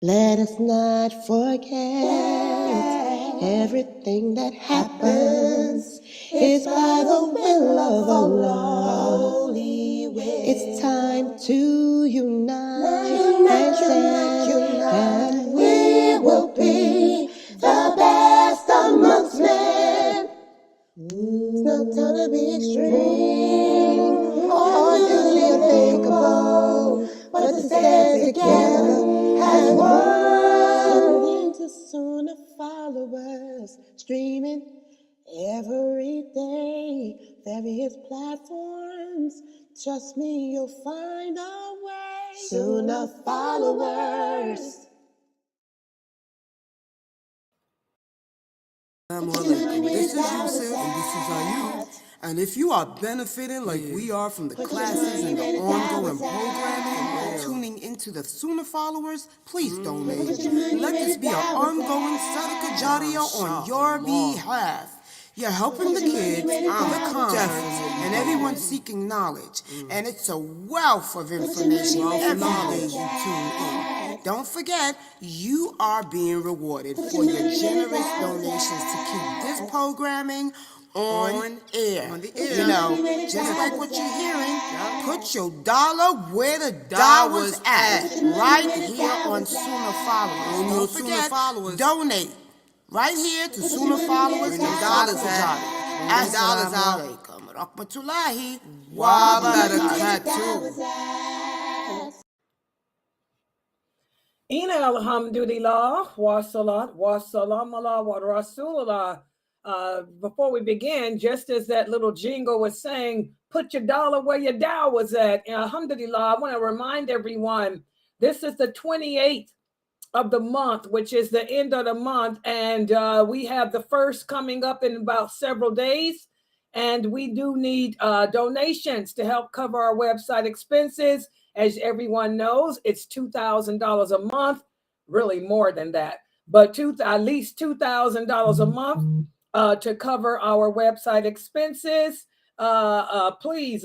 Let us not forget everything that happens is by the will of Allah. It's time to unite and we will be the best amongst men. It's not time to be extreme or usually unthinkable, but to stand together as one. Into Sunnah followers streaming every day, various platforms. Trust me, you'll find a way. Sunnah followers. This is Yusuf, and this is Ayub. And if you are benefiting like we are from the classes and the ongoing programming, and tuning into the Sunnah followers, please donate. Let this be an ongoing Sadaqah Jariyah on your behalf. You're helping the kids, the converts, and everyone seeking knowledge. And it's a wealth of information every day you tune in. Don't forget, you are being rewarded for your generous donations to keep this programming on air. You know, just like what you're hearing, put your dollar where the dollar's at, right here on Sunnah Followers. Don't forget, donate. Right here to Sunnah Followers and dollars out. Assalamu alaikum rahmatullahi wa barakatuh. Ina alhamdulillah wa salat wa salam ala wa rasulullah. Before we begin, just as that little jingle was saying, put your dollar where your dough was at. And alhamdulillah, I want to remind everyone, this is the 28th of the month, which is the end of the month, and we have the first coming up in about several days, and we do need donations to help cover our website expenses. As everyone knows, it's $2,000 a month, really more than that, but at least $2,000 a month to cover our website expenses. Please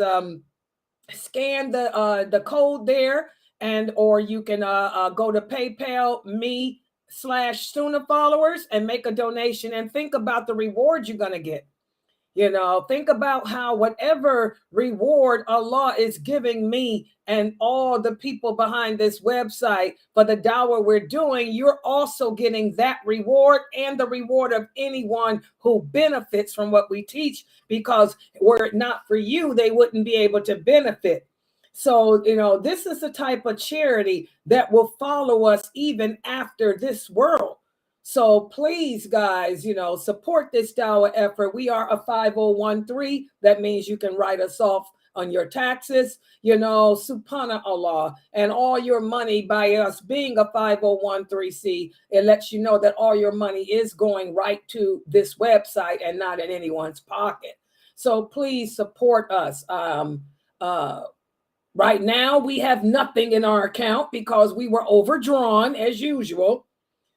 scan the code there, and or you can go to PayPal me/Sunnah followers and make a donation, and think about the reward you're going to get. You know, think about how whatever reward Allah is giving me and all the people behind this website for the dawah we're doing, you're also getting that reward and the reward of anyone who benefits from what we teach, because were it not for you, they wouldn't be able to benefit. So, you know, this is the type of charity that will follow us even after this world. So please, guys, you know, support this dawah effort. We are a 5013. That means you can write us off on your taxes, you know, subhanallah, and all your money by us being a 5013C, it lets you know that all your money is going right to this website and not in anyone's pocket. So please support us. Right now, we have nothing in our account because we were overdrawn as usual.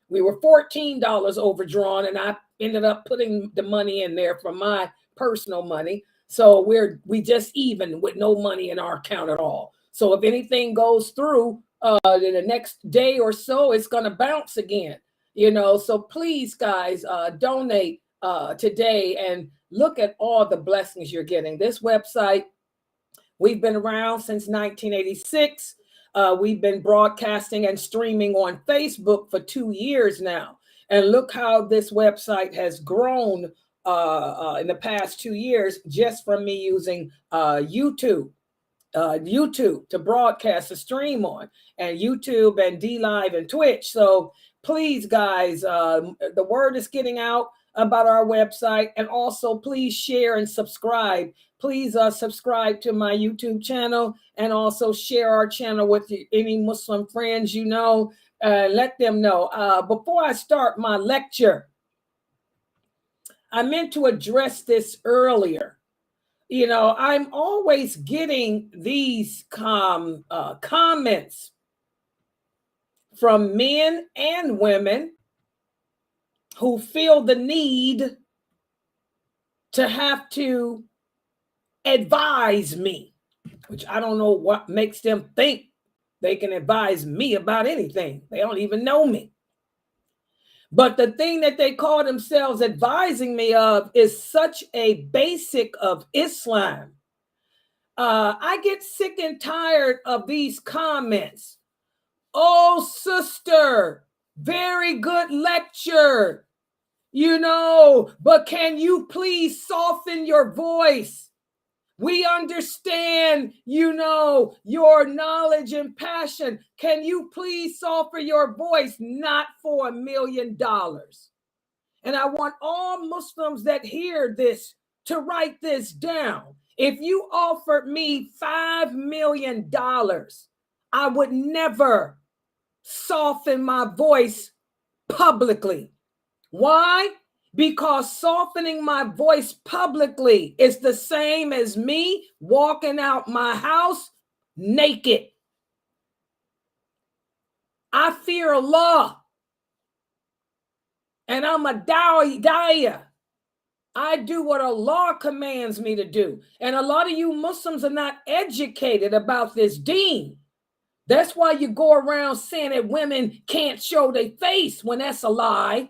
We were $14 overdrawn, and I ended up putting the money in there from my personal money. So we just even with no money in our account at all. So if anything goes through in the next day or so, it's going to bounce again. You know, so please, guys, donate today and look at all the blessings you're getting. This website, we've been around since 1986. We've been broadcasting and streaming on Facebook for 2 years now. And look how this website has grown in the past 2 years just from me using YouTube to broadcast a stream on, and YouTube and D-Live and Twitch. So please, guys, the word is getting out about our website, and also please share and subscribe. Please subscribe to my YouTube channel, and also share our channel with any Muslim friends you know. Let them know. Before I start my lecture, I meant to address this earlier. You know, I'm always getting these comments from men and women who feel the need to have to advise me, which I don't know what makes them think They can advise me about anything. They don't even know me. But the thing that they call themselves advising me of is such a basic of Islam. I get sick and tired of these comments. Oh, sister, very good lecture, but can you please soften your voice? We understand, your knowledge and passion. Can you please soften your voice? Not for $1 million. And I want all Muslims that hear this to write this down. If you offered me $5 million, I would never soften my voice publicly. Why? Because softening my voice publicly is the same as me walking out my house naked. I fear Allah. And I'm a da'iyah. I do what Allah commands me to do. And a lot of you Muslims are not educated about this deen. That's why you go around saying that women can't show their face when that's a lie.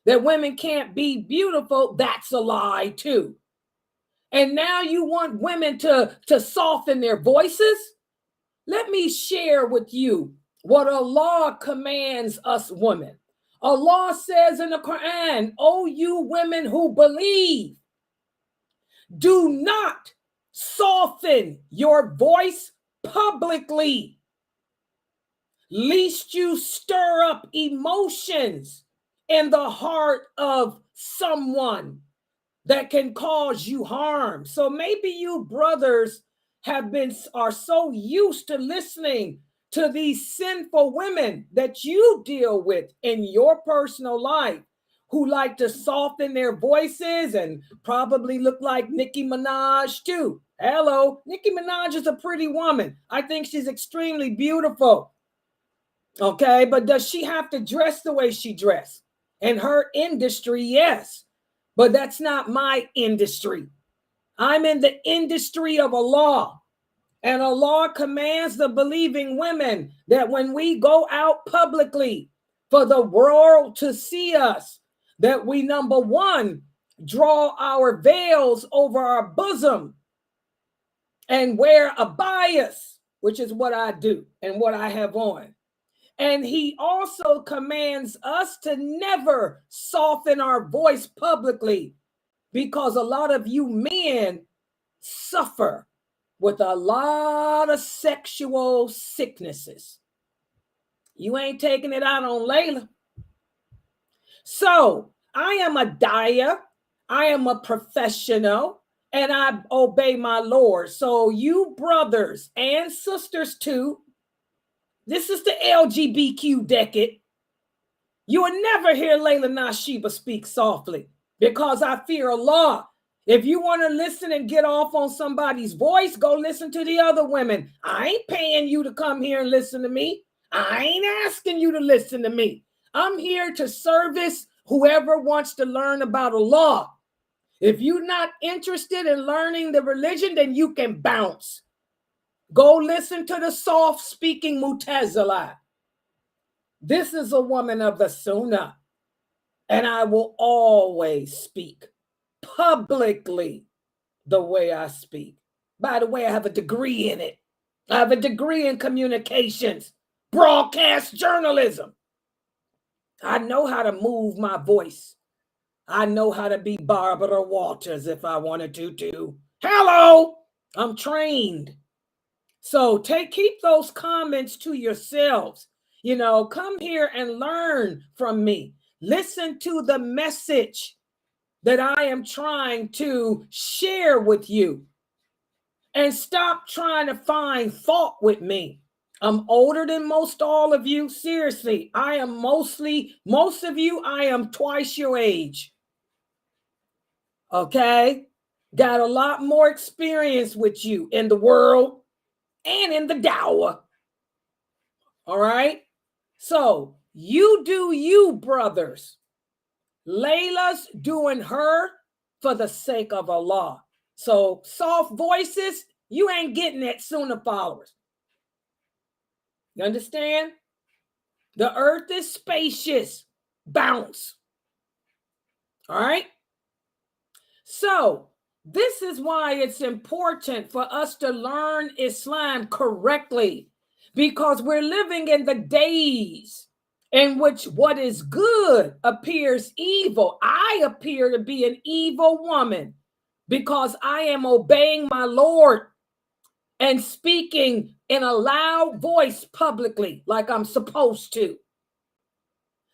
That women can't be beautiful, that's a lie too. And now you want women to soften their voices? Let me share with you what Allah commands us women. Allah says in the Quran, "O you women who believe, do not soften your voice publicly, lest you stir up emotions in the heart of someone that can cause you harm." So maybe you brothers are so used to listening to these sinful women that you deal with in your personal life who like to soften their voices and probably look like Nicki Minaj too. Hello, Nicki Minaj is a pretty woman. I think she's extremely beautiful. Okay, but does she have to dress the way she dressed? In her industry, yes. But that's not my industry. I'm in the industry of Allah. And Allah commands the believing women that when we go out publicly for the world to see us, that we, number one, draw our veils over our bosom and wear a bias, which is what I do and what I have on. And he also commands us to never soften our voice publicly, because a lot of you men suffer with a lot of sexual sicknesses. You ain't taking it out on Layla. So I am a da'iyah, I am a professional, and I obey my Lord. So you brothers and sisters too, this is the LGBTQ decade. You will never hear Layla Nashiba speak softly, because I fear Allah. If you want to listen and get off on somebody's voice, go listen to the other women. I ain't paying you to come here and listen to me. I ain't asking you to listen to me. I'm here to service whoever wants to learn about Allah. If you're not interested in learning the religion, then you can bounce. Go listen to the soft-speaking Mu'tazila. This is a woman of the Sunnah, and I will always speak publicly the way I speak. By the way, I have a degree in it. I have a degree in communications, broadcast journalism. I know how to move my voice. I know how to be Barbara Walters if I wanted to too. Hello, I'm trained. So keep those comments to yourselves. Come here and learn from me. Listen to the message that I am trying to share with you. And stop trying to find fault with me. I'm older than most all of you. Seriously, I am most of you, I am twice your age. Okay? Got a lot more experience with you in the world and in the dawah. All right? So you do you, brothers. Layla's doing her for the sake of Allah. So soft voices, you ain't getting that Sunnahfollowers. You understand? The earth is spacious. Bounce. All right? So this is why it's important for us to learn Islam correctly, because we're living in the days in which what is good appears evil. I appear to be an evil woman because I am obeying my Lord and speaking in a loud voice publicly like I'm supposed to.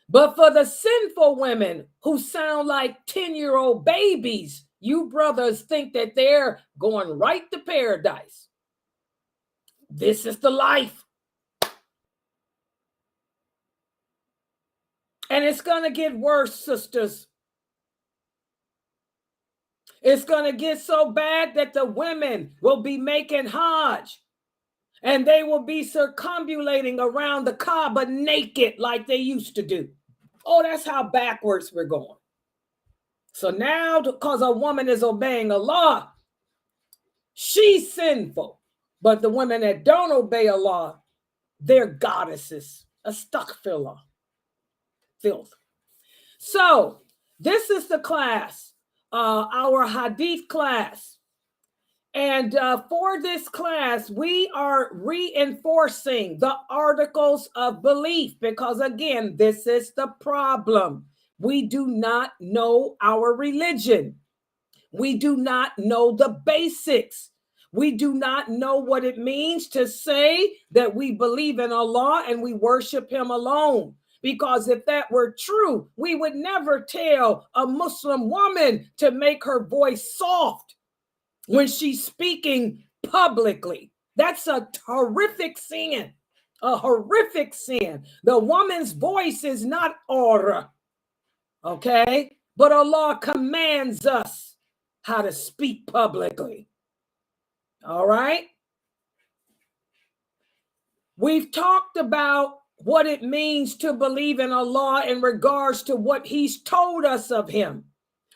But for the sinful women who sound like 10-year-old babies, you brothers think that they're going right to paradise. This is the life. And it's going to get worse, sisters. It's going to get so bad that the women will be making Hajj and they will be circumambulating around the Kaaba naked like they used to do. Oh, that's how backwards we're going. So now, because a woman is obeying Allah, she's sinful. But the women that don't obey Allah, they're goddesses. Astaghfirullah. Filth. So this is the class, our hadith class. And for this class, we are reinforcing the articles of belief because, again, this is the problem. We do not know our religion. We do not know the basics. We do not know what it means to say that we believe in Allah and we worship Him alone. Because if that were true, we would never tell a Muslim woman to make her voice soft when she's speaking publicly. That's a horrific sin. A horrific sin. The woman's voice is not aura. Okay? But Allah commands us how to speak publicly. All right? We've talked about what it means to believe in Allah in regards to what He's told us of Him.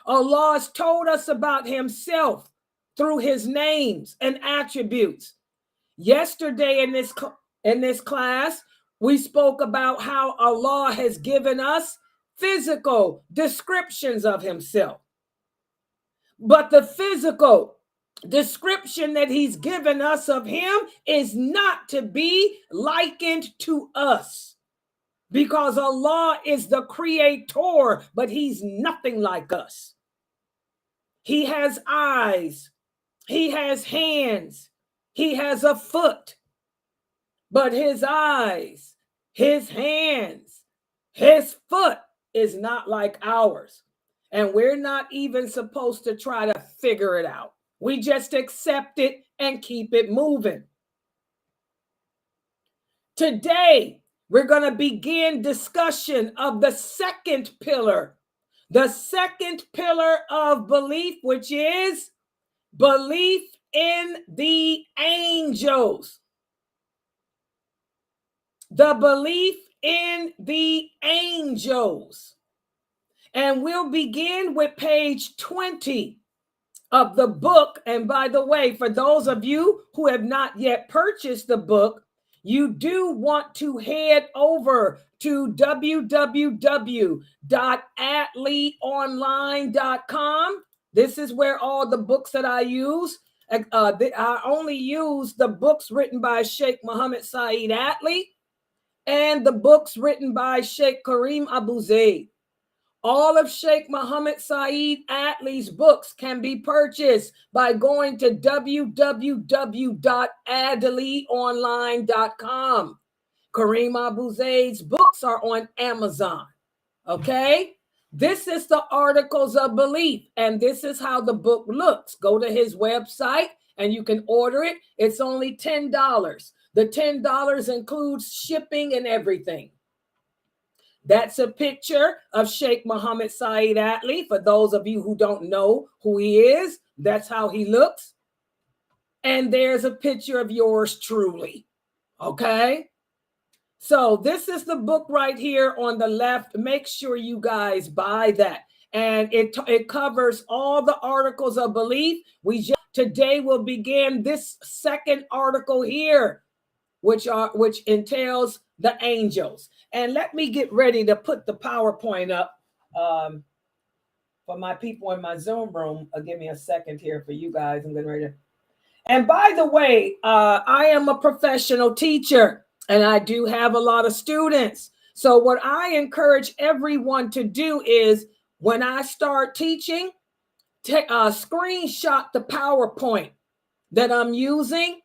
Allah has told us about Himself through His names and attributes. Yesterday in this class, we spoke about how Allah has given us physical descriptions of Himself. But the physical description that He's given us of Him is not to be likened to us, because Allah is the creator, but He's nothing like us. He has eyes, He has hands, He has a foot, but His eyes, His hands, His foot is not like ours. And we're not even supposed to try to figure it out. We just accept it and keep it moving. Today, we're going to begin discussion of the second pillar of belief, which is belief in the angels. The belief in the angels. And we'll begin with page 20 of the book. And by the way, for those of you who have not yet purchased the book, you do want to head over to www.atleeonline.com. This is where all the books that I use. I only use the books written by Sheikh Muhammad Saeed Atlee and the books written by Sheikh Kareem Abu Zaid. All of Sheikh Muhammad Saeed Atlee's books can be purchased by going to www.adleeonline.com. Kareem Abu Zaid's books are on Amazon. Okay? This is the Articles of Belief, and this is how the book looks. Go to his website and you can order it. It's only $10. The $10 includes shipping and everything. That's a picture of Sheikh Muhammad Saeed Atlee. For those of you who don't know who he is, that's how he looks. And there's a picture of yours truly. Okay? So this is the book right here on the left. Make sure you guys buy that. And it covers all the articles of belief. Today we'll begin this second article here, which entails the angels. And let me get ready to put the PowerPoint up for my people in my Zoom room. Give me a second here for you guys. I'm getting ready to. And by the way, I am a professional teacher, and I do have a lot of students. So what I encourage everyone to do is, when I start teaching, screenshot the PowerPoint that I'm using,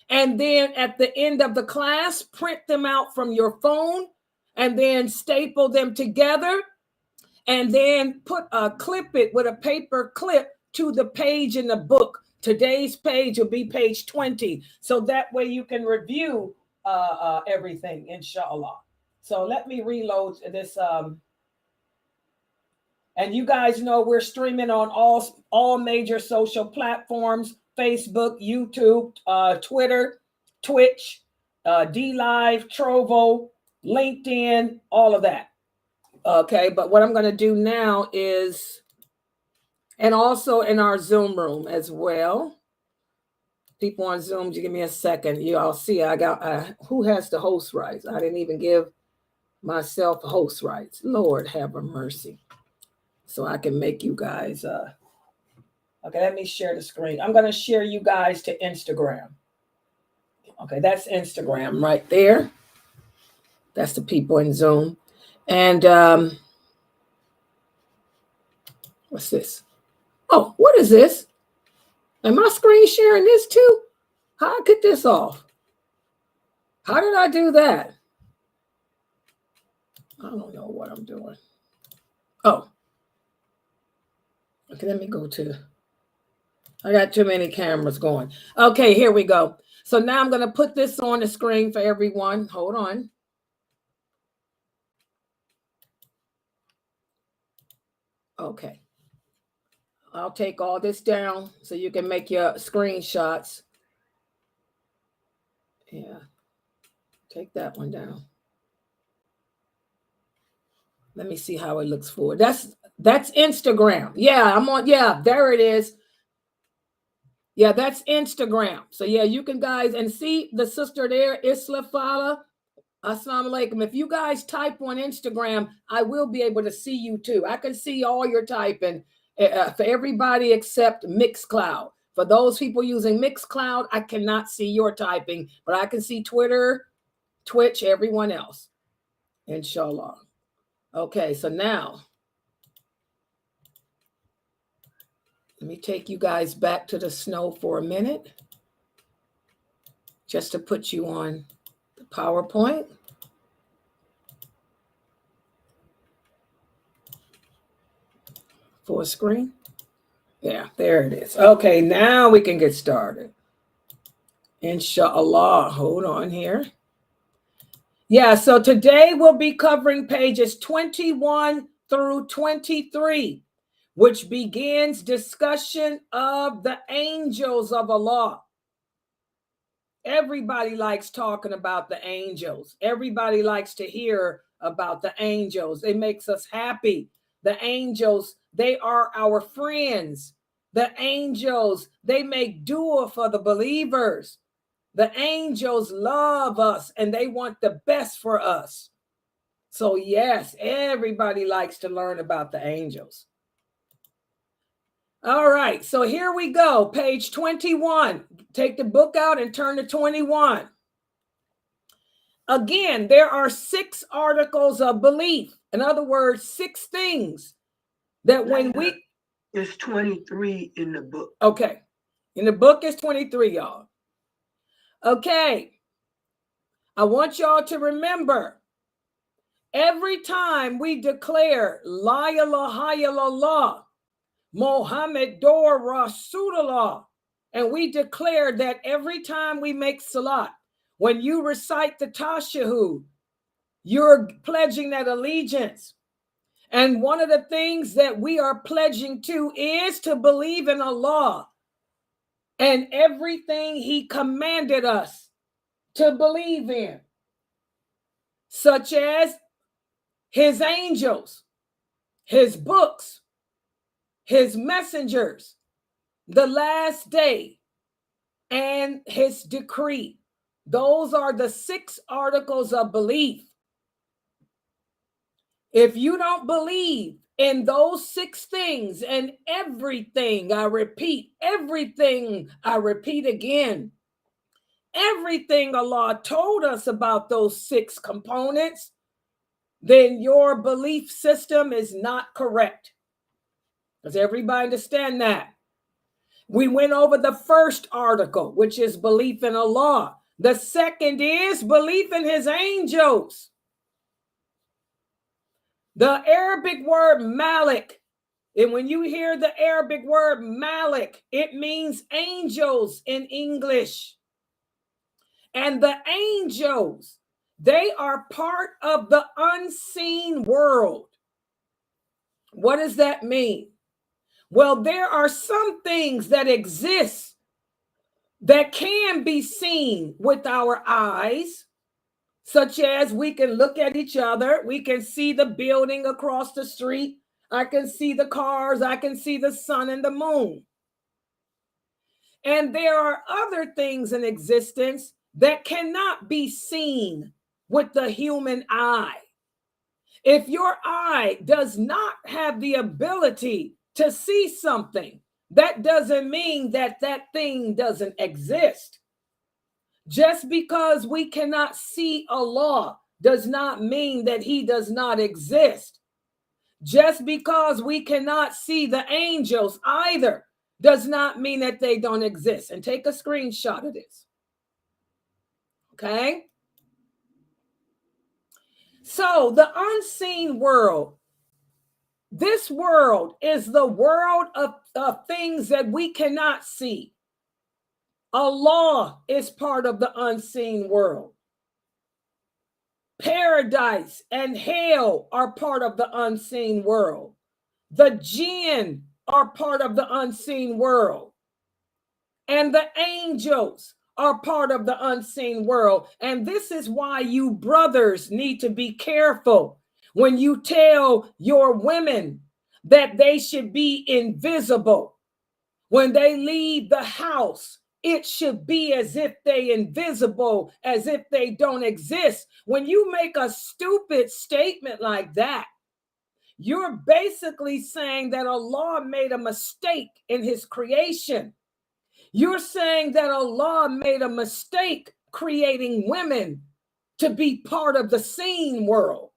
and then at the end of the class, print them out from your phone, and then staple them together, and then clip it with a paper clip to the page in the book. Today's page will be page 20. So that way you can review everything, inshallah. So let me reload this. And you guys know we're streaming on all major social platforms: Facebook, YouTube, Twitter, Twitch, DLive, Trovo, LinkedIn, all of that. Okay, but what I'm going to do now is, and also in our Zoom room as well. People on Zoom, you give me a second. You all see I got, who has the host rights? I didn't even give myself host rights. Lord have mercy. So I can make you guys, okay, let me share the screen. I'm going to share you guys to Instagram. Okay, that's Instagram right there. That's the people in Zoom. And what's this? Oh, what is this? Am I screen sharing this too? How I get this off? How did I do that? I don't know what I'm doing. Oh. Okay, let me go to, I got too many cameras going. Okay, here we go. So now I'm going to put this on the screen for everyone. Hold on. Okay. I'll take all this down so you can make your screenshots. Yeah. Take that one down. Let me see how it looks forward. That's Instagram. Yeah, I'm on. Yeah, there it is. Yeah, that's Instagram. So yeah, you can guys, and see the sister there, Islamic. Assalamu alaikum. If you guys type on Instagram, I will be able to see you too. I can see all your typing for everybody except Mixcloud. For those people using Mixcloud, I cannot see your typing, but I can see Twitter, Twitch, everyone else. Inshallah. Okay, so now let me take you guys back to the snow for a minute, just to put you on the PowerPoint. Full screen. Yeah, there it is. Okay, now we can get started. Inshallah. Hold on here. Yeah, so today we'll be covering pages 21 through 23, which begins discussion of the angels of Allah. Everybody likes talking about the angels. Everybody likes to hear about the angels. It makes us happy. The angels, they are our friends. The angels, they make dua for the believers. The angels love us and they want the best for us. So yes, everybody likes to learn about the angels. All right, so here we go. Page 21. Take the book out and turn to 21. Again, there are 6 articles of belief. In other words, 6 things that when we... It's 23 in the book. Okay. In the book is 23, y'all. Okay. I want y'all to remember, every time we declare La ilaha illallah, Muhammad Dor Rasulullah, and we declare that every time we make salat, when you recite the tashahhud, you're pledging that allegiance. And one of the things that we are pledging to is to believe in Allah and everything He commanded us to believe in, such as His angels, His books, His messengers, the last day, and His decree. Those are the 6 articles of belief. If you don't believe in those 6 things and everything, I repeat, everything, I repeat again, everything Allah told us about those 6 components, then your belief system is not correct. Does everybody understand that? We went over the first article, which is belief in Allah. The second is belief in his angels. The Arabic word Malik, and when you hear the Arabic word Malik, it means angels in English. And the angels, they are part of the unseen world. What does that mean? Well, there are some things that exist that can be seen with our eyes, such as we can look at each other. We can see the building across the street. I can see the cars. I can see the sun and the moon. And there are other things in existence that cannot be seen with the human eye. If your eye does not have the ability to see something, that doesn't mean that that thing doesn't exist. Just because we cannot see Allah does not mean that he does not exist. Just because we cannot see the angels either does not mean that they don't exist. And take a screenshot of this. Okay? So the unseen world, this world is the world of things that we cannot see. Allah is part of the unseen world. Paradise and hell are part of the unseen world. The jinn are part of the unseen world. And the angels are part of the unseen world. And this is why you brothers need to be careful when you tell your women that they should be invisible. When they leave the house, it should be as if they invisible, as if they don't exist. When you make a stupid statement like that, you're basically saying that Allah made a mistake in his creation. You're saying that Allah made a mistake creating women to be part of the seen world.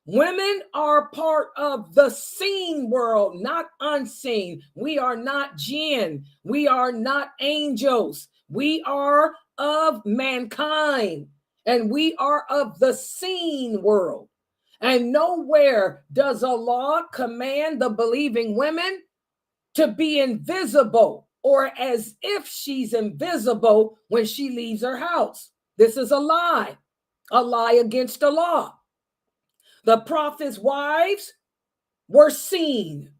Women are part of the seen world, not unseen. We are not jinn. We are not angels. We are of mankind, and we are of the seen world. And nowhere does Allah command the believing women to be invisible or as if she's invisible when she leaves her house. This is a lie against the law. The prophet's wives were seen.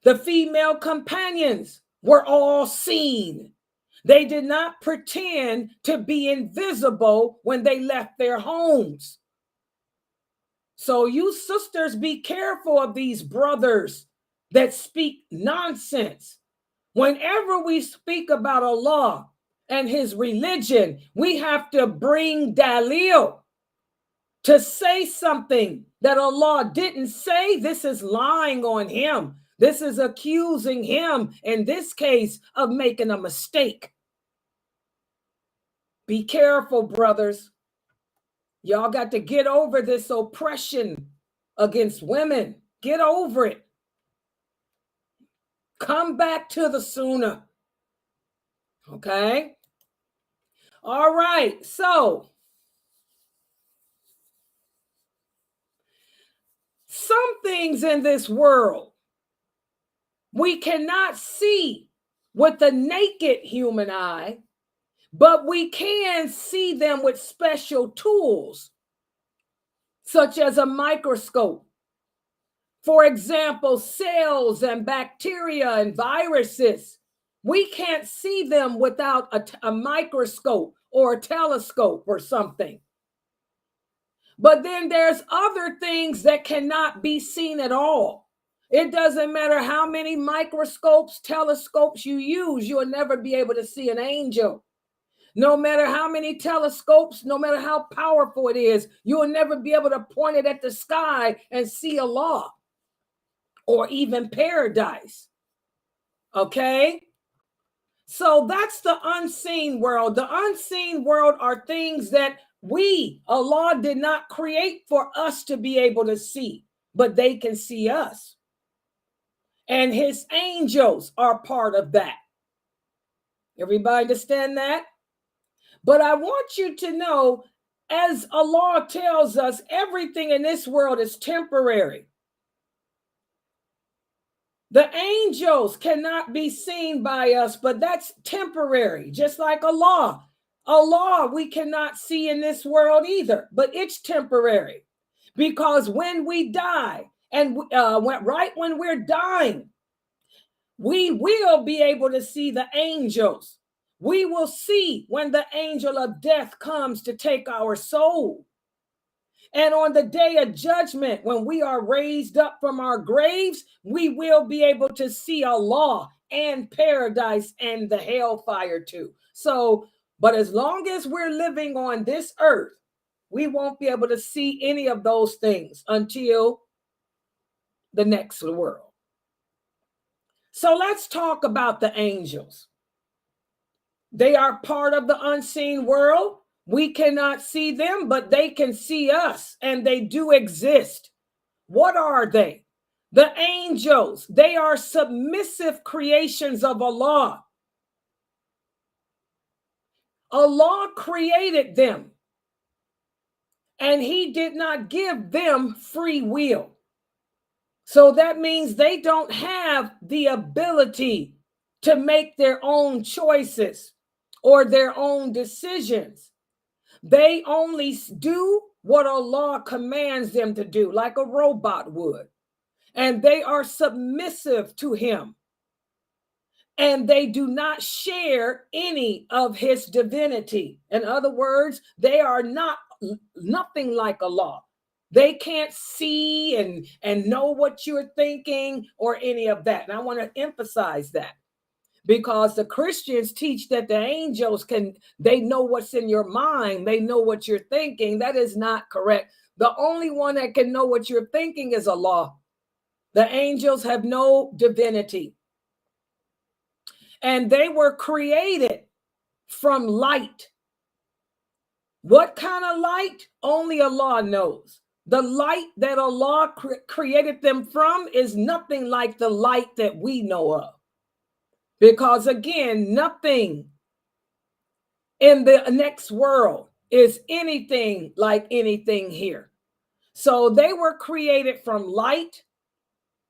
The female companions were all seen. They did not pretend to be invisible when they left their homes. So you sisters, be careful of these brothers that speak nonsense. Whenever we speak about Allah and his religion, we have to bring dalil to say something that Allah didn't say. This is lying on him. This is accusing him, in this case, of making a mistake. Be careful, brothers. Y'all got to get over this oppression against women. Get over it. Come back to the Sunnah. Okay? All right. So, some things in this world we cannot see with the naked human eye, but we can see them with special tools, such as a microscope. For example, cells and bacteria and viruses. We can't see them without a microscope or a telescope or something. But then there's other things that cannot be seen at all. It doesn't matter how many microscopes, telescopes you use, you'll never be able to see an angel. No matter how many telescopes, no matter how powerful it is, you will never be able to point it at the sky and see Allah or even paradise. Okay? So that's the unseen world. The unseen world are things that Allah did not create for us to be able to see, but they can see us. And his angels are part of that. Everybody understand that? But I want you to know, as Allah tells us, everything in this world is temporary. The angels cannot be seen by us, but that's temporary, just like Allah. Allah, we cannot see in this world either, but it's temporary. Because when we die, and right when we're dying, we will be able to see the angels. We will see when the angel of death comes to take our soul. And on the day of judgment, when we are raised up from our graves, we will be able to see Allah and paradise and the hellfire too. So, but as long as we're living on this earth, we won't be able to see any of those things until the next world. So let's talk about the angels. They are part of the unseen world. We cannot see them, but they can see us, and they do exist. What are they? The angels, they are submissive creations of Allah. Allah created them, and he did not give them free will. So that means they don't have the ability to make their own choices or their own decisions. They only do what Allah commands them to do, like a robot would. And they are submissive to him. And they do not share any of his divinity. In other words, they are nothing like Allah. They can't see and know what you're thinking or any of that. And I want to emphasize that, because the Christians teach that the angels they know what's in your mind. They know what you're thinking. That is not correct. The only one that can know what you're thinking is Allah. The angels have no divinity. And they were created from light. What kind of light? Only Allah knows. The light that Allah created them from is nothing like the light that we know of. Because again, nothing in the next world is anything like anything here. So they were created from light,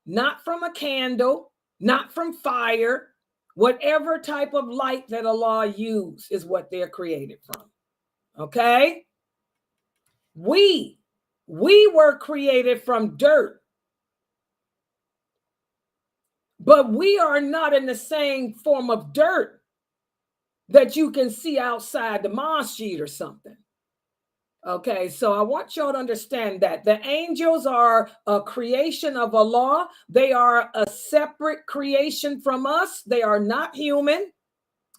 not from a candle, not from fire. Whatever type of light that Allah used is what they're created from. Okay? We were created from dirt. But we are not in the same form of dirt that you can see outside the masjid or something. Okay, so I want y'all to understand that the angels are a creation of Allah. They are a separate creation from us. They are not human.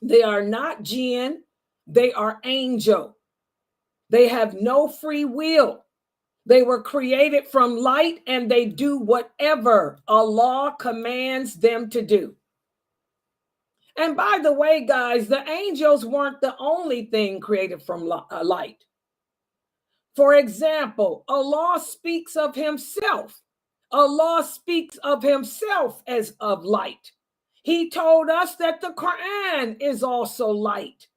They are not jinn. They are angel. They have no free will. They were created from light, and they do whatever Allah commands them to do. And by the way, guys, the angels weren't the only thing created from light. For example, Allah speaks of himself. Allah speaks of himself as of light. He told us that the Quran is also light.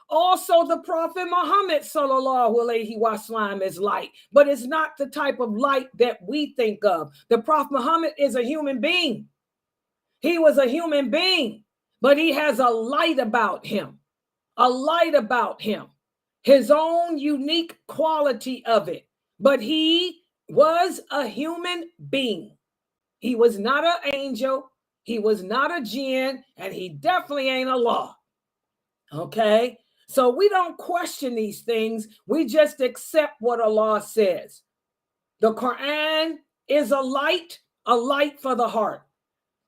Also, the Prophet Muhammad sallallahu alaihi wasallam is light, but it's not the type of light that we think of. The Prophet Muhammad is a human being. He was a human being, but he has a light about him, his own unique quality of it. But he was a human being. He was not an angel. He was not a jinn, and he definitely ain't Allah. Okay? So we don't question these things. We just accept what Allah says. The Quran is a light for the heart.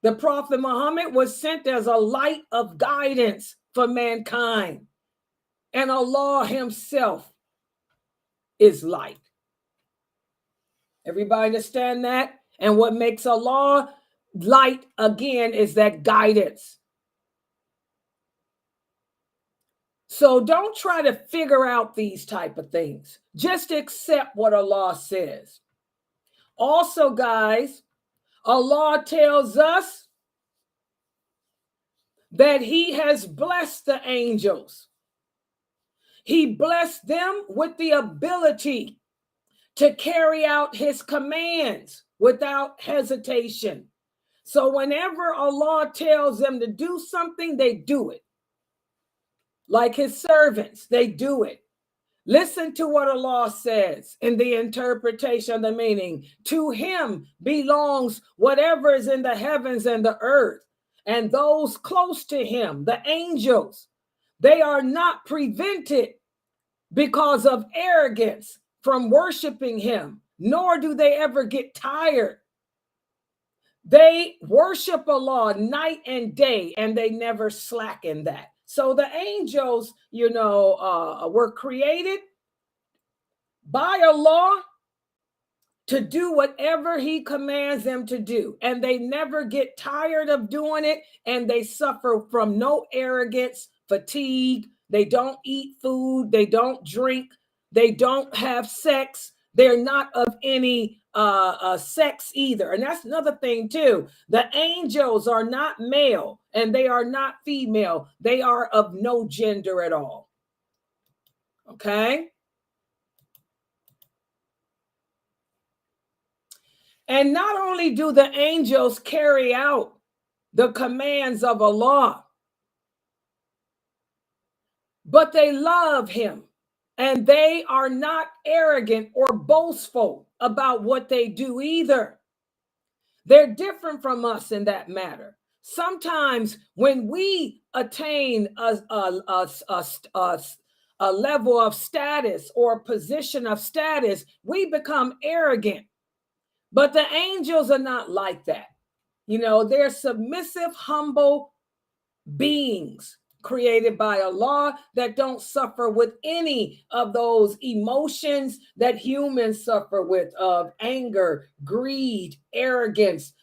The Prophet Muhammad was sent as a light of guidance for mankind. and Allah himself is light. Everybody understand that? And what makes Allah light again is that guidance. So don't try to figure out these type of things. Just accept what Allah says. Also, guys, Allah tells us that he has blessed the angels. He blessed them with the ability to carry out his commands without hesitation. So whenever Allah tells them to do something, they do it. Like his servants, they do it. Listen to what Allah says in the interpretation of the meaning. To him belongs whatever is in the heavens and the earth, and those close to him, the angels. They are not prevented because of arrogance from worshiping him, nor do they ever get tired. They worship Allah night and day, and they never slacken that. So the angels, were created by Allah to do whatever he commands them to do. And they never get tired of doing it. And they suffer from no arrogance, fatigue. They don't eat food. They don't drink. They don't have sex. They're not of any sex either. And that's another thing too. The angels are not male and they are not female. They are of no gender at all. Okay. And not only do the angels carry out the commands of Allah, but they love him. And they are not arrogant or boastful about what they do either. They're different from us in that matter. Sometimes when we attain a level of status or a position of status, we become arrogant. But the angels are not like that. They're submissive, humble beings created by Allah that don't suffer with any of those emotions that humans suffer with, of anger, greed, arrogance,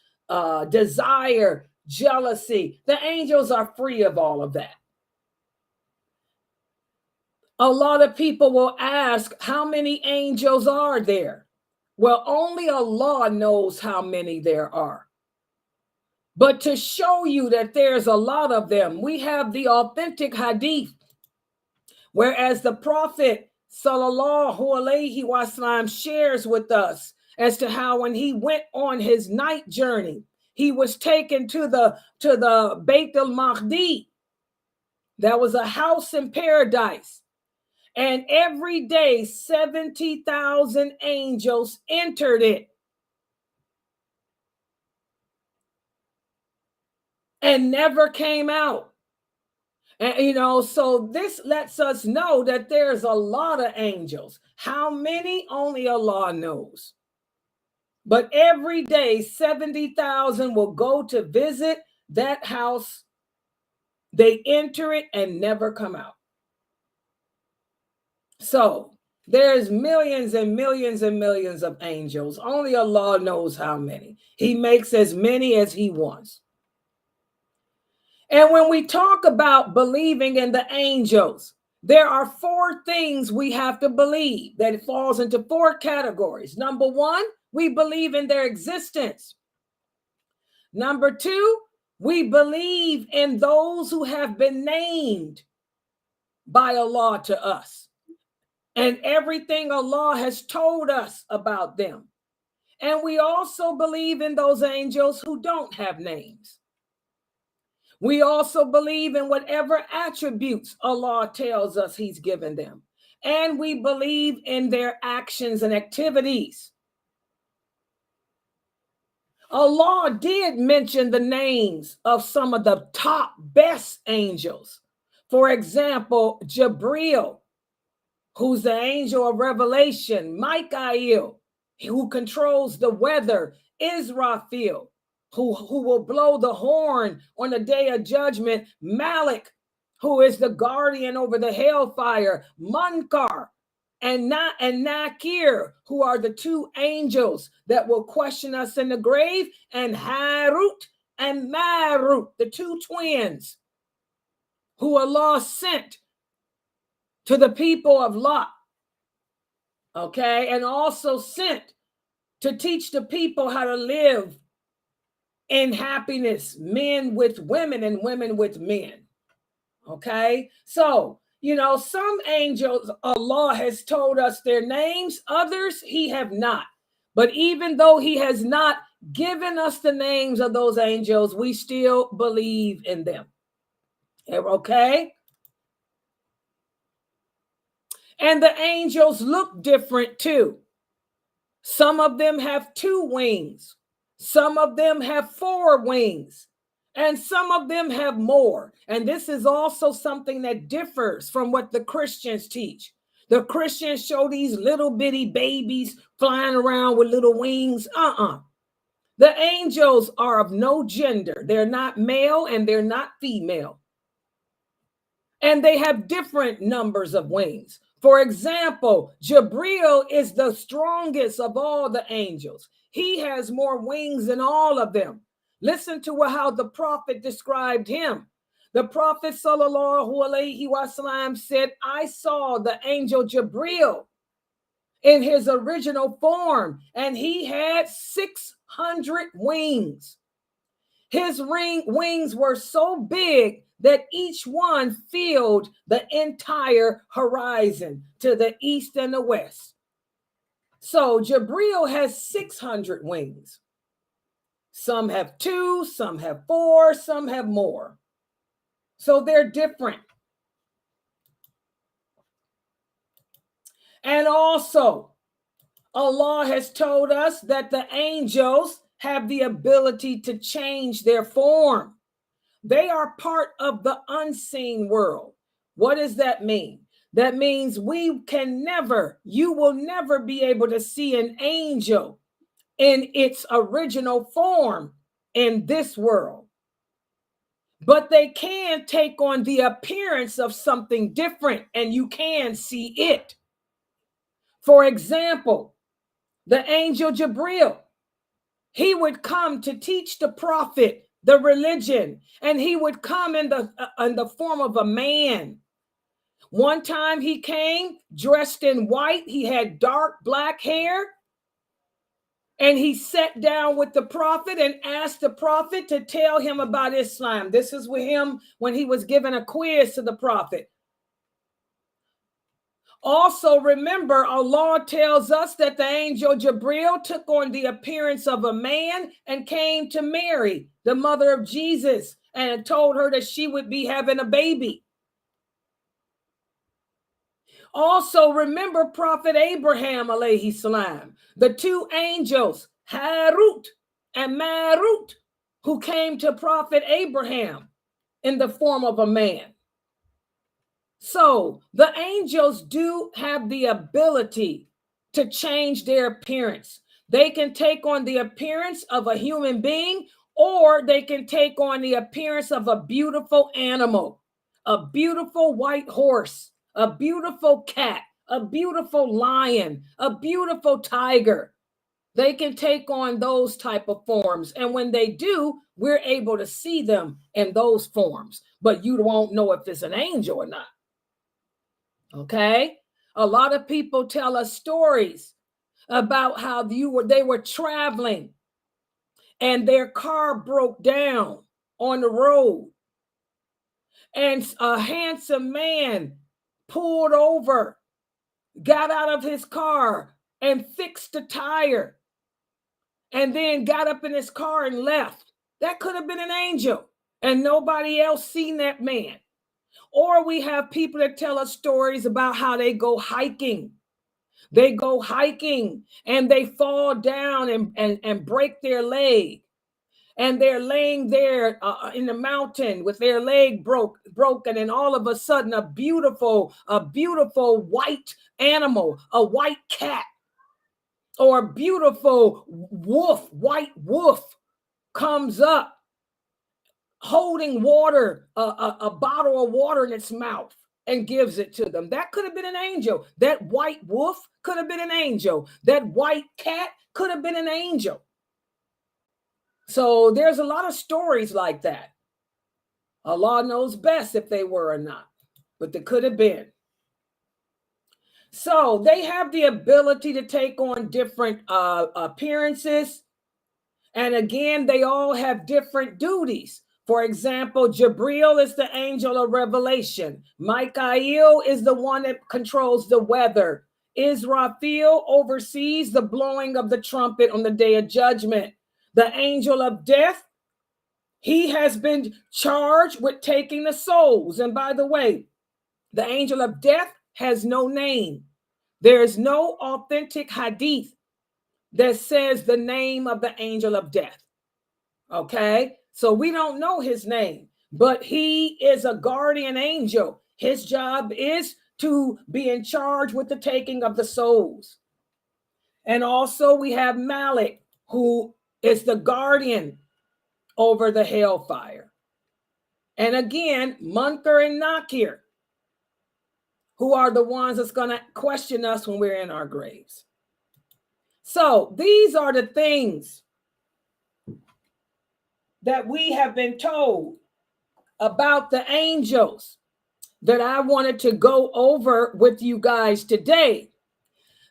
desire, jealousy. The angels are free of all of that. A lot of people will ask, how many angels are there? Well, only Allah knows how many there are. But to show you that there's a lot of them, we have the authentic hadith, whereas the Prophet sallallahu alaihi wasallam shares with us as to how when he went on his night journey, he was taken to the Beit al-Mahdi. That was a house in paradise. And every day, 70,000 angels entered it. And never came out. And, so this lets us know that there's a lot of angels. How many? Only Allah knows. But every day, 70,000 will go to visit that house. They enter it and never come out. So there's millions and millions and millions of angels. Only Allah knows how many. He makes as many as he wants. And when we talk about believing in the angels, there are 4 things we have to believe, that it falls into 4 categories. Number 1, we believe in their existence. Number 2, we believe in those who have been named by Allah to us and everything Allah has told us about them. And we also believe in those angels who don't have names. We also believe in whatever attributes Allah tells us he's given them. And we believe in their actions and activities. Allah did mention the names of some of the top best angels. For example, Jibril, who's the angel of revelation, Michael, who controls the weather, Israfil, who will blow the horn on the day of judgment, Malik, who is the guardian over the hellfire, Munkar and Nakir, who are the two angels that will question us in the grave, and Harut and Marut, the two twins who Allah sent to the people of Lot, okay, and also sent to teach the people how to live in happiness, men with women and women with men, okay? So, you know, some angels, Allah has told us their names, others he have not. But even though he has not given us the names of those angels, we still believe in them, okay? And the angels look different too. Some of them have 2 wings. Some of them have 4 wings. And some of them have more. And this is also something that differs from what the Christians teach. The Christians show these little bitty babies flying around with little wings. The angels are of no gender. They're not male and they're not female. And they have different numbers of wings. For example, Jabril is the strongest of all the angels. He has more wings than all of them. Listen to how the prophet described him. The prophet sallallahu alaihi wasallam said, I saw the angel Jabril in his original form, and he had 600 wings. His wings were so big that each one filled the entire horizon to the east and the west. So Jabril has 600 wings. Some have 2, some have 4, some have more. So they're different. And also, Allah has told us that the angels have the ability to change their form. They are part of the unseen world. What does that mean? That means you will never be able to see an angel in its original form in this world. But they can take on the appearance of something different, and you can see it. For example, the angel Jabril, he would come to teach the prophet the religion, and he would come in the form of a man. One time he came dressed in white. He had dark black hair, and he sat down with the prophet and asked the prophet to tell him about Islam. This is with him when he was giving a quiz to the prophet. Also, remember, Allah tells us that the angel Jabril took on the appearance of a man and came to Mary, the mother of Jesus, and told her that she would be having a baby. Also, remember Prophet Abraham, alayhi salam, the 2 angels, Harut and Marut, who came to Prophet Abraham in the form of a man. So the angels do have the ability to change their appearance. They can take on the appearance of a human being, or they can take on the appearance of a beautiful animal, a beautiful white horse, a beautiful cat, a beautiful lion, a beautiful tiger. They can take on those type of forms. And when they do, we're able to see them in those forms. But you won't know if it's an angel or not. Okay? A lot of people tell us stories about how they were traveling and their car broke down on the road. And a handsome man pulled over, got out of his car and fixed the tire, and then got up in his car and left. That could have been an angel, and nobody else seen that man. Or we have people that tell us stories about how they go hiking. They go hiking and they fall down and break their leg. And they're laying there in the mountain with their leg broken. And all of a sudden, a beautiful white animal, a white cat, or a beautiful white wolf comes up holding water, a bottle of water in its mouth and gives it to them. That could have been an angel. That white wolf could have been an angel. That white cat could have been an angel. So there's a lot of stories like that. Allah knows best if they were or not, but they could have been. So they have the ability to take on different appearances. And again, they all have different duties. For example, Jabril is the angel of revelation. Michael is the one that controls the weather. Israfil oversees the blowing of the trumpet on the day of judgment. The angel of death, he has been charged with taking the souls. And by the way, the angel of death has no name. There is no authentic hadith that says the name of the angel of death. Okay, so we don't know his name, but he is a guardian angel. His job is to be in charge with the taking of the souls. And also we have Malik, who is the guardian over the hellfire. And again, Munkar and Nakir, who are the ones that's going to question us when we're in our graves. So these are the things that we have been told about the angels that I wanted to go over with you guys today.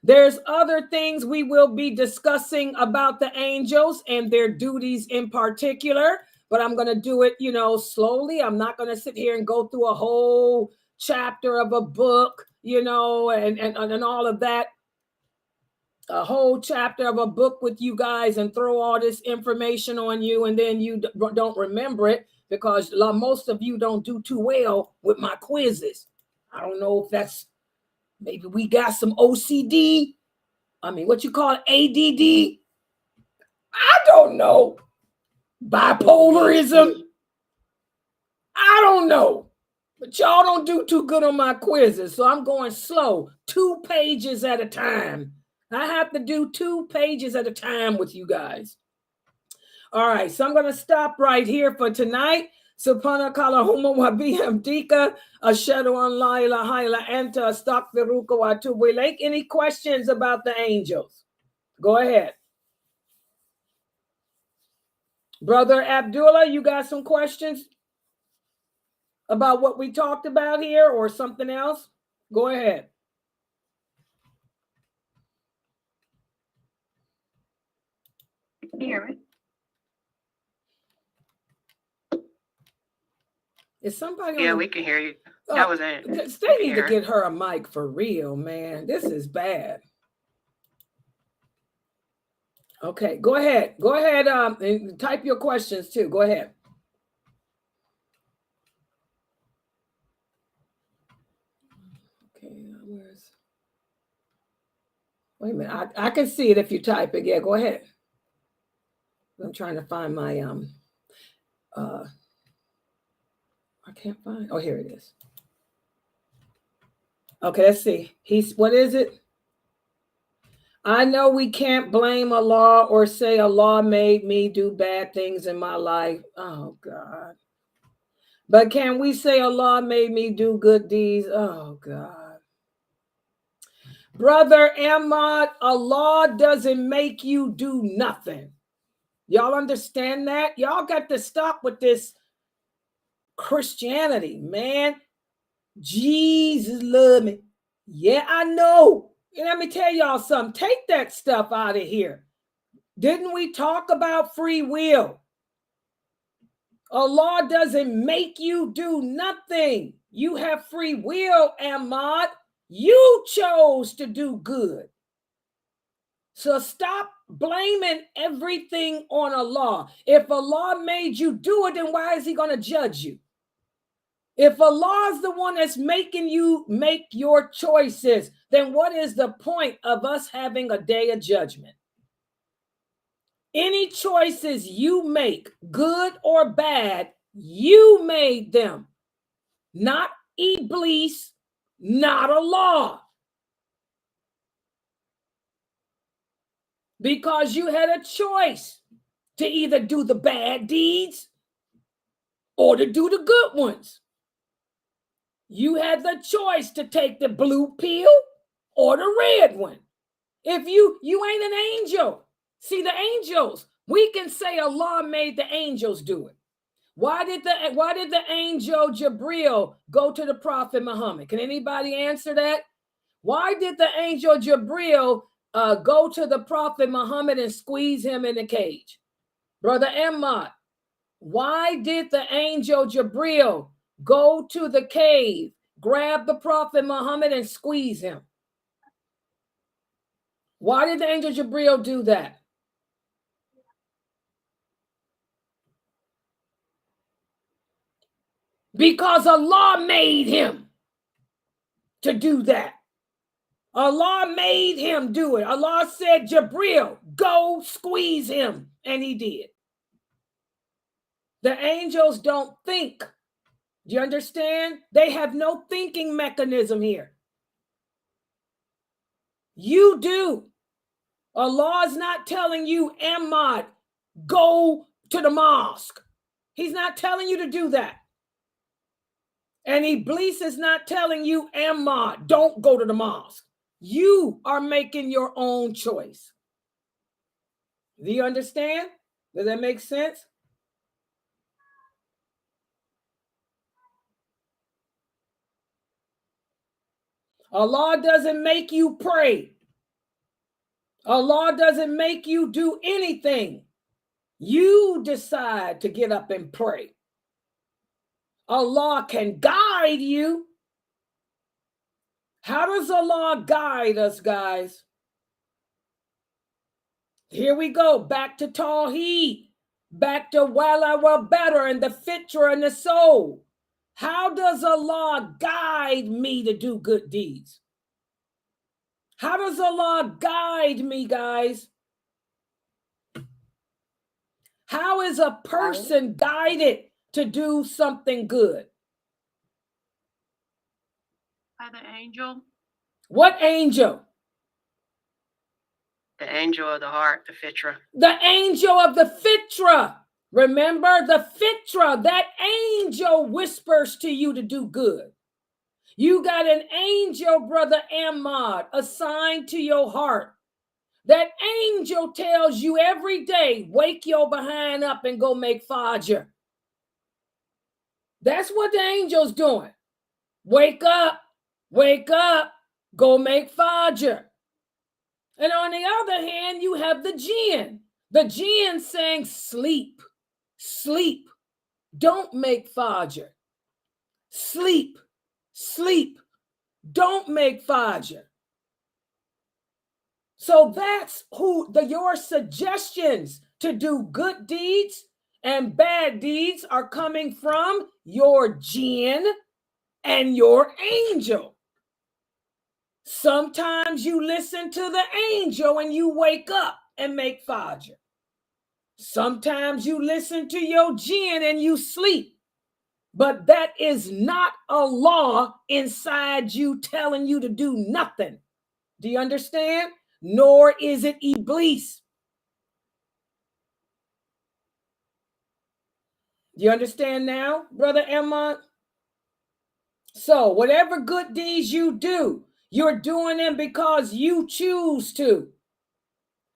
There's other things we will be discussing about the angels and their duties in particular, but I'm going to do it, slowly. I'm not going to sit here and go through a whole chapter of a book, and all of that. A whole chapter of a book with you guys and throw all this information on you, and then you don't remember it because most of you don't do too well with my quizzes. I don't know if that's, maybe we got some OCD. I mean, what you call it, ADD? I don't know. Bipolarism? I don't know. But y'all don't do too good on my quizzes, so I'm going slow, 2 pages at a time. I have to do 2 pages at a time with you guys. All right, so I'm going to stop right here for tonight. Subhanakallahumma wa bihamdika ashhadu an la ilaha illa anta astaghfiruka wa atubu ilaik. Any questions about the angels? Go ahead. Brother Abdullah, you got some questions about what we talked about here or something else? Go ahead. Can you hear me? Is somebody Yeah, we can hear you. That was it. They need to get her a mic for real, man. This is bad. Okay, go ahead. Go ahead. And type your questions too. Go ahead. Okay, wait a minute. I can see it if you type it. Yeah, go ahead. I'm trying to find my I can't find. Oh, here it is. Okay, let's see. What is it? I know we can't blame Allah or say Allah made me do bad things in my life. Oh, God. But can we say Allah made me do good deeds? Oh, God. Brother Ahmad, Allah doesn't make you do nothing. Y'all understand that? Y'all got to stop with this Christianity, man. Jesus love me. Yeah, I know. And let me tell y'all something. Take that stuff out of here. Didn't we talk about free will? Allah doesn't make you do nothing. You have free will, Ahmad. You chose to do good. So stop blaming everything on Allah. If Allah made you do it, then why is he going to judge you? If Allah is the one that's making you make your choices, then what is the point of us having a day of judgment? Any choices you make, good or bad, you made them. Not Iblis, not Allah. Because you had a choice to either do the bad deeds or to do the good ones. You had the choice to take the blue pill or the red one. If you ain't an angel. See, the angels, we can say Allah made the angels do it. Why did the angel Jibril go to the Prophet Muhammad? Can anybody answer that? Why did the angel Jibril go to the Prophet Muhammad and squeeze him in the cage? Brother Ahmad, why did the angel Jibril go to the cave, grab the Prophet Muhammad and squeeze him? Why did the angel Jibril do that? Because Allah made him to do that. Allah made him do it. Allah said, Jibril, go squeeze him. And he did. The angels don't think. Do you understand? They have no thinking mechanism here. You do. Allah is not telling you, Ahmad, go to the mosque. He's not telling you to do that. And Iblis is not telling you, Ahmad, don't go to the mosque. You are making your own choice. Do you understand? Does that make sense? Allah doesn't make you pray. Allah doesn't make you do anything. You decide to get up and pray. Allah can guide you. How does Allah guide us, guys? Here we go, back to Tawheed, back to Wala wa better and the fitra and the soul. How does Allah guide me to do good deeds? How does Allah guide me, guys? How is a person guided to do something good? By the angel. What angel? The angel of the heart, the fitra. The angel of the fitra. Remember the fitra, that angel whispers to you to do good. You got an angel, Brother Ahmad, assigned to your heart. That angel tells you every day, wake your behind up and go make fajr. That's what the angel's doing. Wake up, go make fajr. And on the other hand, you have the jinn. The jinn saying, sleep, don't make fajr. Sleep, don't make fajr. So that's your suggestions to do good deeds and bad deeds are coming from your jinn and your angel. Sometimes you listen to the angel and you wake up and make fajr. Sometimes you listen to your jinn and you sleep. But that is not Allah inside you telling you to do nothing. Do you understand? Nor is it Iblis. Do you understand now, Brother Ahmad? So whatever good deeds you do, you're doing them because you choose to.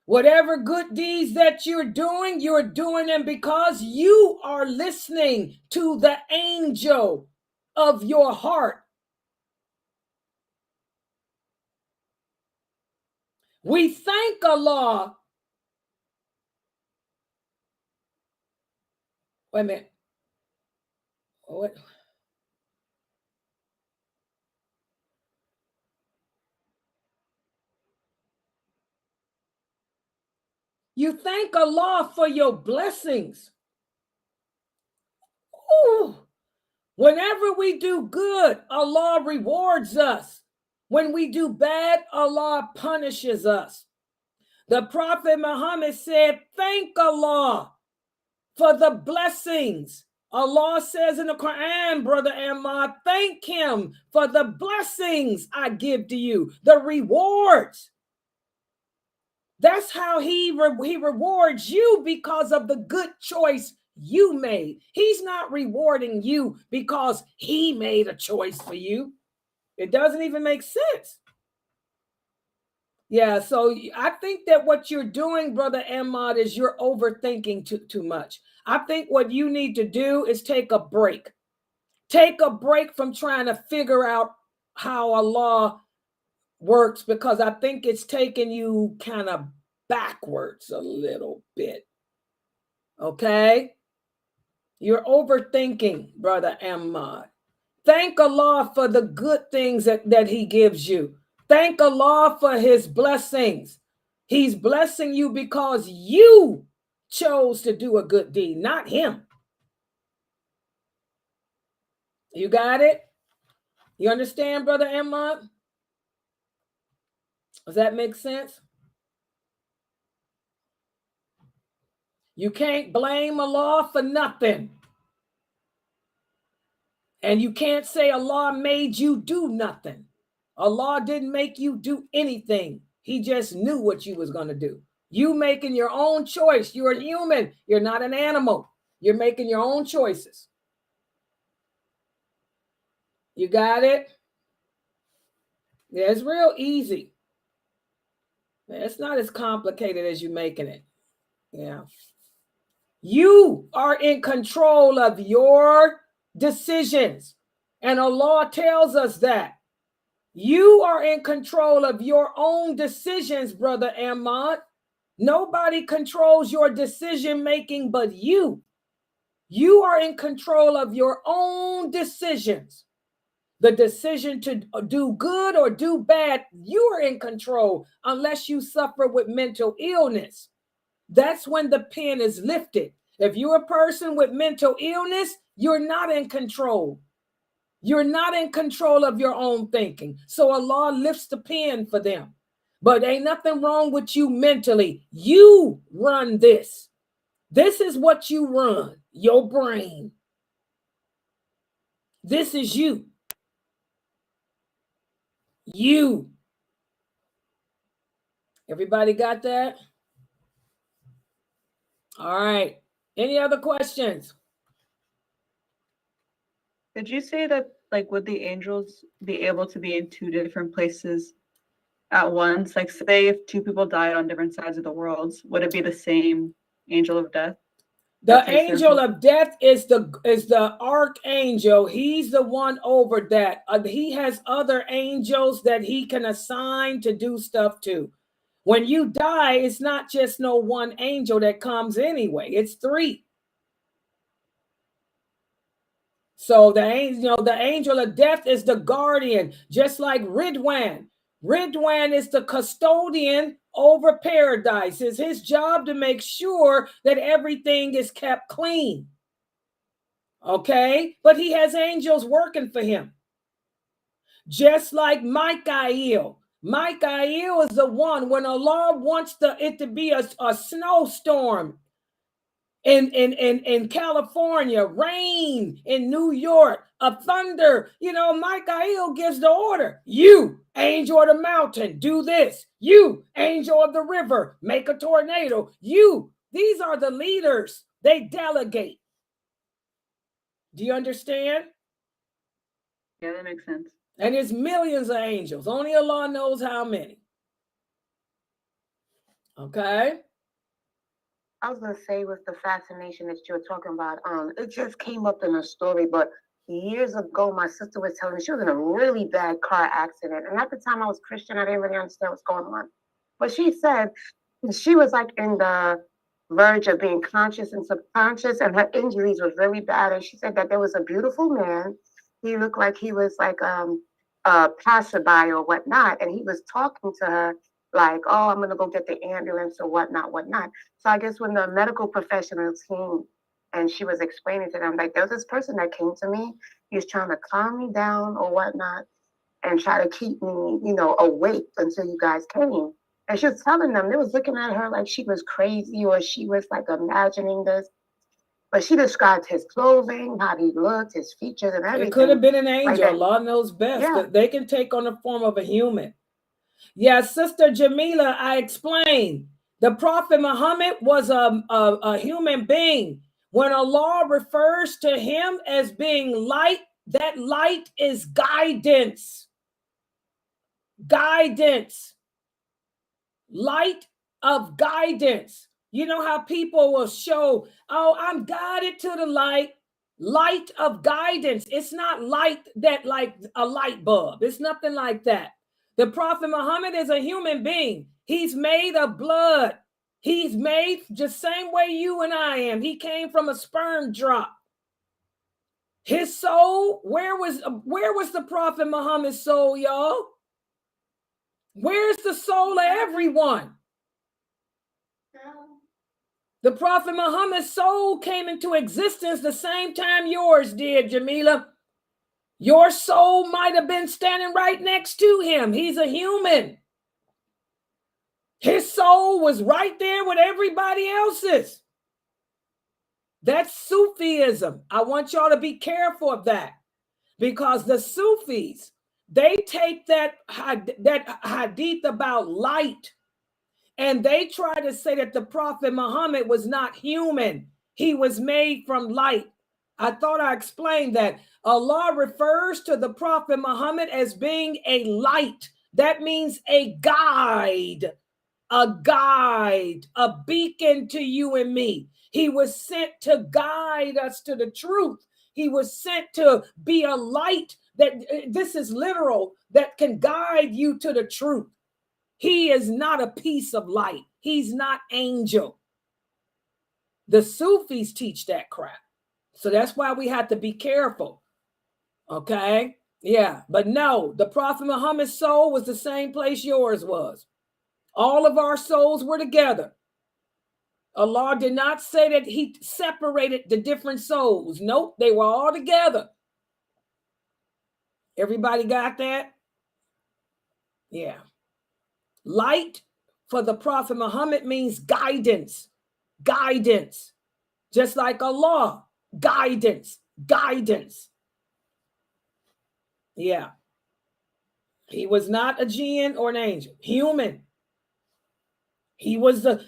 Whatever good deeds that you're doing them because you are listening to the angel of your heart. We thank Allah. Wait a minute. What? You thank Allah for your blessings. Ooh. Whenever we do good, Allah rewards us. When we do bad, Allah punishes us. The Prophet Muhammad said, thank Allah for the blessings. Allah says in the Quran, Brother Ahmad, thank him for the blessings I give to you, the rewards. That's how he rewards you because of the good choice you made. He's not rewarding you because he made a choice for you. It doesn't even make sense. Yeah, so I think that what you're doing, Brother Ahmad, is you're overthinking too much. I think what you need to do is take a break. Take a break from trying to figure out how Allah works, because I think it's taking you kind of backwards a little bit. Okay? You're overthinking, Brother Ahmad. Thank Allah for the good things that he gives you. Thank Allah for his blessings. He's blessing you because you chose to do a good deed, not him. You got it? You understand, Brother Ahmad? Does that make sense? You can't blame Allah for nothing. And you can't say Allah made you do nothing. Allah didn't make you do anything. He just knew what you was going to do. You making your own choice. You're a human. You're not an animal. You're making your own choices. You got it? Yeah, it's real easy. It's not as complicated as you're making it. Yeah. You are in control of your decisions. And Allah tells us that. You are in control of your own decisions, Brother Ahmad. Nobody controls your decision making but you. You are in control of your own decisions. The decision to do good or do bad, you are in control unless you suffer with mental illness. That's when the pen is lifted. If you're a person with mental illness, you're not in control. You're not in control of your own thinking. So Allah lifts the pen for them. But ain't nothing wrong with you mentally. You run this. This is what you run, your brain. This is you. You. Everybody got that? All right. Any other questions? Did you say that, like, would the angels be able to be in two different places at once? Like, say if two people died on different sides of the world, would it be the same angel of death? The angel of death is the archangel. He's the one over that. He has other angels that he can assign to do stuff to. When you die, it's not just no one angel that comes anyway. It's three. So the angel of death is the guardian, just like Ridwan. Ridwan is the custodian over paradise. It's his job to make sure that everything is kept clean. Okay? But he has angels working for him. Just like Michael. Michael is the one when Allah wants it to be a snowstorm in California, rain in New York, a thunder, Michael gives the order. You, angel of the mountain, do this. You, angel of the river, make a tornado. These are the leaders. They delegate. Do you understand? Yeah, that makes sense. And there's millions of angels. Only Allah knows how many. Okay? I was going to say with the fascination that you're talking about, it just came up in a story, but years ago, my sister was telling me she was in a really bad car accident. And at the time I was Christian, I didn't really understand what's going on. But she said she was like in the verge of being conscious and subconscious, and her injuries was really bad. And she said that there was a beautiful man. He looked like he was like a passerby or whatnot. And he was talking to her like, oh, I'm going to go get the ambulance or whatnot. So I guess when the medical professionals came and she was explaining to them, like, there was this person that came to me. He was trying to calm me down or whatnot and try to keep me, awake until you guys came. And she was telling them, they was looking at her like she was crazy or she was like imagining this. But she described his clothing, how he looked, his features and everything. It could have been an angel. Allah knows best. Yeah. They can take on the form of a human. Yeah, Sister Jamila, I explained. The Prophet Muhammad was a human being. When Allah refers to him as being light, that light is guidance. Guidance. Light of guidance. You know how people will show, oh, I'm guided to the light. Light of guidance. It's not light that like a light bulb. It's nothing like that. The Prophet Muhammad is a human being. He's made of blood. He's made just same way you and I am. He came from a sperm drop. His soul, where was the Prophet Muhammad's soul, y'all? Where's the soul of everyone? The Prophet Muhammad's soul came into existence the same time yours did, Jamila. Your soul might have been standing right next to him. He's a human. His soul was right there with everybody else's. That's Sufism. I want y'all to be careful of that, because the Sufis, they take that hadith about light and they try to say that the Prophet Muhammad was not human. He was made from light. I thought I explained that. Allah refers to the Prophet Muhammad as being a light. That means a guide, a beacon to you and me. He was sent to guide us to the truth. He was sent to be a light that, this is literal, that can guide you to the truth. He is not a piece of light. He's not angel. The Sufis teach that crap. So that's why we have to be careful. Okay? Yeah. But no, the Prophet Muhammad's soul was the same place yours was. All of our souls were together. Allah did not say that he separated the different souls. Nope, they were all together. Everybody got that? Yeah. Light for the Prophet Muhammad means guidance. Guidance. Just like Allah. Guidance. Guidance. Yeah. He was not a jinn or an angel. Human. He was in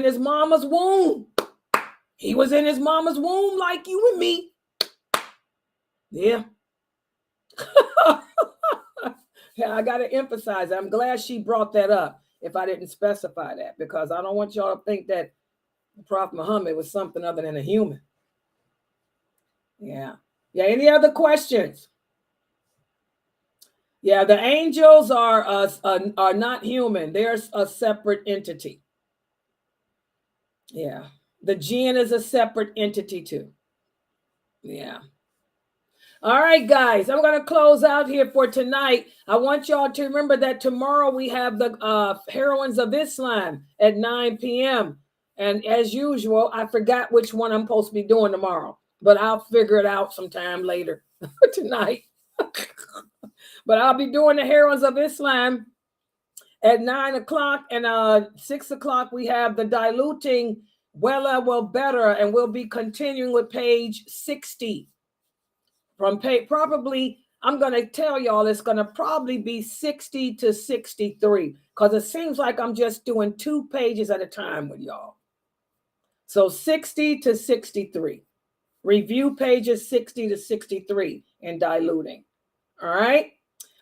his mama's womb. He was in his mama's womb like you and me. Yeah. Yeah, I got to emphasize, I'm glad she brought that up if I didn't specify that, because I don't want y'all to think that the Prophet Muhammad was something other than a human. Yeah. Yeah. Any other questions? Yeah, the angels are not human. They're a separate entity. Yeah. The jinn is a separate entity too. Yeah. All right, guys, I'm going to close out here for tonight. I want y'all to remember that tomorrow we have the Heroines of Islam at 9 p.m. And as usual, I forgot which one I'm supposed to be doing tomorrow, but I'll figure it out sometime later tonight. But I'll be doing the Heroines of Islam at 9 o'clock, and 6 o'clock we have the Diluting Well Better, and we'll be continuing with page 60. From probably, I'm going to tell y'all it's going to probably be 60 to 63, because it seems like I'm just doing 2 pages at a time with y'all. So 60 to 63. Review pages 60 to 63 in Diluting. All right.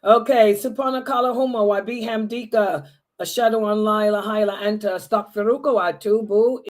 Okay. Subhanakallahumma wa bihamdika ashhadu an la ilaha illa anta astaghfiruka wa atubu